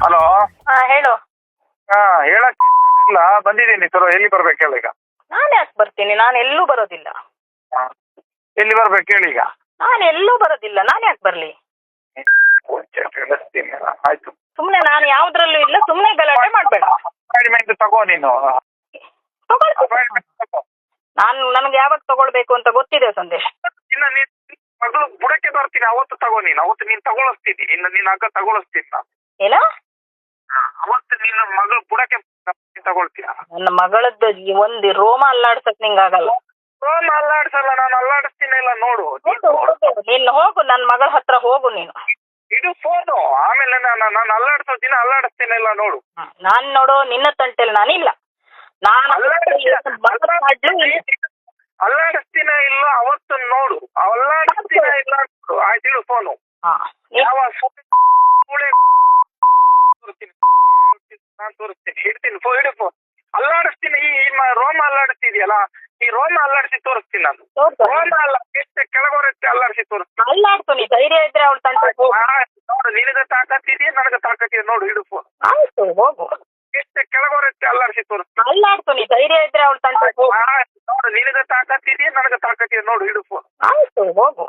Hello. ಹಾ ಹೇಳು. ಹಾ, ಹೇಳಕ್ ಇಲ್ಲ, ಬಂದಿದ್ದೀನಿ ಸರ್. ಎಲ್ಲಿ ಬರ್ಬೇಕು ಹೇಳಿ ಈಗ? ನಾನು ಯಾಕೆ ಬರ್ತೀನಿ? ನಾನು ಎಲ್ಲೂ ಬರೋದಿಲ್ಲ. ಹಾ, ಎಲ್ಲಿ ಬರ್ಬೇಕು ಹೇಳಿ ಈಗ? ನಾನು ಎಲ್ಲೂ ಬರೋದಿಲ್ಲ. ನಾನು ಯಾಕೆ ಬರ್ಲಿ? ಕಳಿಸ್ತೀನಿ. ಆಯ್ತು. ಸುಮ್ನೆ ನಾನು ಯಾವ್ದ್ರಲ್ಲೂ ಇಲ್ಲ. ಸುಮ್ನೆ ಗಲಾಟೆ ಮಾಡ್ಬೇಡ. ಅಪಾಯಿಂಟ್ಮೆಂಟ್ ತಗೋ ನೀನು. ತಗೊಳ್ತೀನಿ. ಅಪಾಯಿಂಟ್ಮೆಂಟ್ ತಗೋ. ನನಗೆ ಯಾವಾಗ ತಗೊಳ್ಬೇಕು ಅಂತ ಗೊತ್ತಿದೆ ಸಂದೇಶ್. ಇನ್ನ ನೀನ್ ಮಗಳು ಬುಡಕ್ಕೆ ಬರ್ತೀನಿ ಅವತ್ತು ತಗೋ ನೀನು. ಅವತ್ತು ನೀನ್ ತಗೊಳಿಸ್ತೀನಿ. ಇನ್ನು ನಿನ್ನ ಅಕ್ಕ ತಗೊಳಿಸ್ತೀನಿ ನಾನು. ಏನ? ಅವತ್ತು ನಿನ್ನ ಮಗಳು ಬುಡಕ್ಕೆ ತಗೊಳ್ತೀಯ. ನನ್ನ ಮಗಳದ್ದು ಒಂದು ರೋಮ ಅಲ್ಲಾಡ್ಸಕ್ ನಿಂಗಾಗಲ್ಲ. ರೋಮ ಅಲ್ಲಾಡ್ಸಲ್ಲ, ನಾನು ಅಲ್ಲಾಡಿಸ್ತೀನಿ. ಇಲ್ಲ ನೋಡು. ನೀನು ಹೋಗು, ನನ್ನ ಮಗಳ ಹತ್ರ ಹೋಗು ನೀನು. ಇದು ಫೋನು. ಆಮೇಲೆ ನಾನು ಅಲ್ಲಾಡ್ಸೋದಿನ ಅಲ್ಲಾಡಿಸ್ತೀನಿ. ಇಲ್ಲ ನೋಡು. ನಾನ್ ನೋಡು ನಿನ್ನ ತಂಟೆಲ್ ನಾನಿಲ್ಲ. ನಾನು ಅಲ್ಲಾಡಿಸ್ತೀನ ಇಲ್ಲ ಅವತ್ತು ನೋಡು. ಅಲ್ಲಾಡಿಸ್ತೀನ ಇಲ್ಲ ನೋಡು. ಆಯ್ತು, ಫೋನು. ಯಾವ ನಾನು ತೋರಿಸ್ತೀನಿ. ಇಡ್ತೀನಿ ಇಡು ಫೋನ್. ಅಲ್ಲಾಡಿಸ್ತೀನಿ. ಈ ರೋಮ ಅಲ್ಲಾಡಿಸ್ತಿದ್ಯಲ್ಲ, ಈ ರೋಮ ಅಲ್ಲಾಡಿಸಿ ತೋರಿಸ್ತೀನಿ ನಾನು. ರೋಮ ಅಲ್ಲ, ಎಷ್ಟು ಕೆಳಗೋರಕ್ಕೆ ಅಲ್ಲಾಡಿಸಿ ತೋರಿಸ್ತೀನಿ. ಅಲ್ಲಾಡ್ತು. ನೀ ಧೈರ್ಯ ಇದ್ರೆ ಅವಳು ತಂಟೆ ಹೋಗು. ನೋಡು, ನಿನಗೆ ತಾಕತ್ತಿದೆಯಾ, ನನಗೆ ತಾಕತ್ತಿದೆ ನೋಡು. ಇಡು ಫೋನ್. ಆಯ್ತು ಹೋಗು. ಎಷ್ಟು ಕೆಳಗೋರಕ್ಕೆ ಅಲ್ಲಾಡಿಸಿ ತೋರಿಸ್ತೀನಿ. ಅಲ್ಲಾಡ್ತು. ನೀ ಧೈರ್ಯ ಇದ್ರೆ ಅವಳು ತಂಟೆ ಹೋಗು. ನೋಡು, ನಿನಗೆ ತಾಕತ್ತಿದೆಯಾ, ನನಗೆ ತಾಕತ್ತಿದೆ ನೋಡು. ಇಡು ಫೋನ್. ಆಯ್ತು ಹೋಗು.